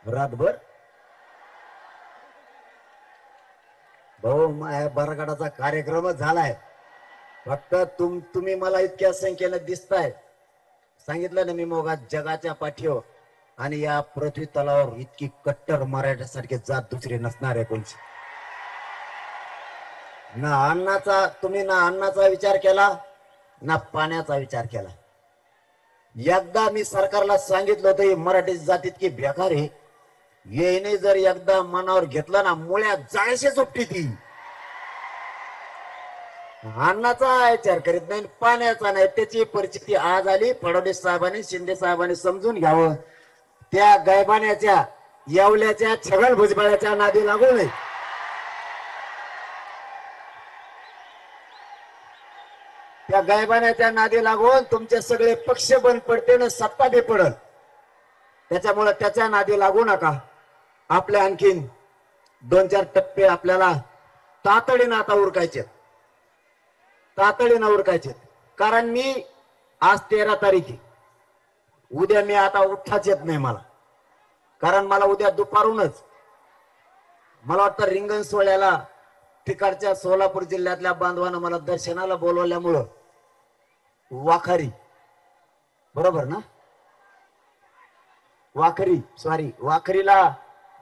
रातभर भाऊ बरगडाचा कार्यक्रमच झालाय. फक्त तुम्ही मला इतक्या संख्येनं दिसताय. सांगितलं ना मी मोगा जगाच्या पाठीवर आणि या पृथ्वी तलावर इतकी कट्टर मराठ्यासारखी जात दुसरी नसणार आहे कोणची. तुम्ही ना अन्नाचा विचार केला ना पाण्याचा विचार केला. एकदा मी सरकारला सांगितलं होतं ही मराठी जात इतकी बेकार आहे, येईने जर एकदा मनावर घेतलं ना मुळ्या जाळशी झोपटी ती. अन्नाचा विचार करीत नाही पाण्याचा नाही. त्याची परिस्थिती आज आली. फडणवीस साहेबांनी शिंदे साहेबांनी समजून घ्यावं. त्या गायबाण्याच्या येवल्याच्या छगन भुजबळाच्या नादी लागू नये. त्या गायबाण्याच्या नादी लागून तुमचे सगळे पक्ष बंद पडते ना सत्ता बी पडल. त्याच्यामुळे त्याच्या नादी लागू नका. आपल्या आणखीन 2-4 टप्पे आपल्याला तातडीनं आता उरकायचे. कारण मी आज 13 तारीख आहे. उद्या मी आता उठाच येत नाही मला. कारण मला उद्या दुपारूनच मला वाटतं रिंगण सोहळ्याला तिकडच्या सोलापूर जिल्ह्यातल्या बांधवानं मला दर्शनाला बोलवल्यामुळं वाखरी बरोबर ना वाखरीला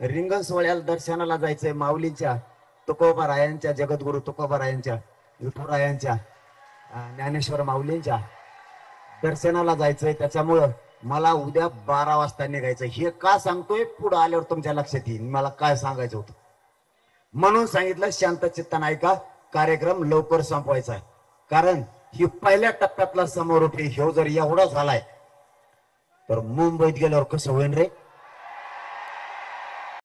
रिंगण सोहळ्याला दर्शनाला जायचंय. माऊलींच्या तुकोबारायांच्या जगद्गुरु तुकोबारायांच्या विठुरायांच्या ज्ञानेश्वर माऊलींच्या दर्शनाला जायचंय. त्याच्यामुळं मला उद्या 12 वाजता निघायचं. हे का सांगतोय पुढे आल्यावर तुमच्या लक्षात येईल मला काय सांगायचं होतं. म्हणून सांगितलं शांत चित्तानं ऐका. कार्यक्रम लवकर संपवायचा आहे. कारण ही पहिल्या टप्प्यातला समारोप ह्यो जर एवढा झालाय तर मुंबईत गेल्यावर कसं होईल रे.